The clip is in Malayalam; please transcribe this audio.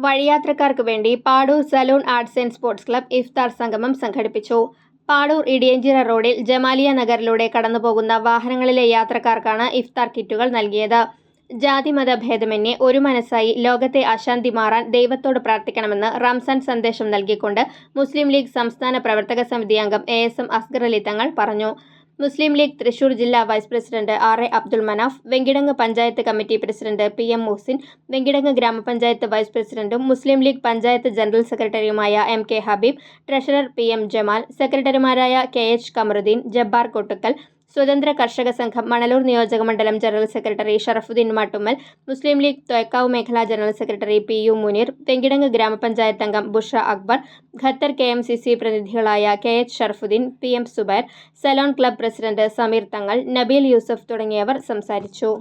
വഴിയാത്രക്കാർക്ക് വേണ്ടി Padoor saloon arts and sports club ഇഫ്താർ സംഗമം സംഘടിപ്പിച്ചു. പാടൂർ ഇടിയഞ്ചിറ റോഡിൽ ജമാലിയ നഗറിലൂടെ കടന്നുപോകുന്ന വാഹനങ്ങളിലെ യാത്രക്കാർക്കാണ് ഇഫ്താർ കിറ്റുകൾ നൽകിയത്. ജാതിമത ഭേദമന്യേ ഒരു മനസ്സായി ലോകത്തെ അശാന്തി മാറാൻ ദൈവത്തോട് പ്രാർത്ഥിക്കണമെന്ന് റംസാൻ സന്ദേശം നൽകിക്കൊണ്ട് മുസ്ലിം ലീഗ് സംസ്ഥാന പ്രവർത്തക സമിതി അംഗം ASM അസ്ഗർ അലി തങ്ങൾ പറഞ്ഞു. മുസ്ലിം ലീഗ് തൃശൂർ ജില്ലാ vice president RA Abdul Manaf, Venkitangu panchayat committee president PM Muhsin, Venkitangu grama panchayat vice പ്രസിഡന്റും മുസ്ലിം ലീഗ് പഞ്ചായത്ത് ജനറൽ സെക്രട്ടറിയുമായ MK Habeeb, treasurer PM Jamal, സെക്രട്ടറിമാരായ KH കമറുദ്ദീൻ, ജബ്ബാർ കൊട്ടുക്കൽ, സ്വതന്ത്ര കർഷക സംഘം മണലൂർ നിയോജകമണ്ഡലം ജനറൽ സെക്രട്ടറി ഷറഫുദ്ദീൻ മാട്ടുമ്മൽ, മുസ്ലിം ലീഗ് തൊയക്കാവ് മേഖലാ general secretary PU Muneer, Venkitangu grama panchayat അംഗം ബുഷ്ര അക്ബർ, ഖത്തർ KMCC പ്രതിനിധികളായ KH Sharafuddeen, PM Subair, salon club president Sameer Thangal, Nabeel Yusuf തുടങ്ങിയവർ സംസാരിച്ചു.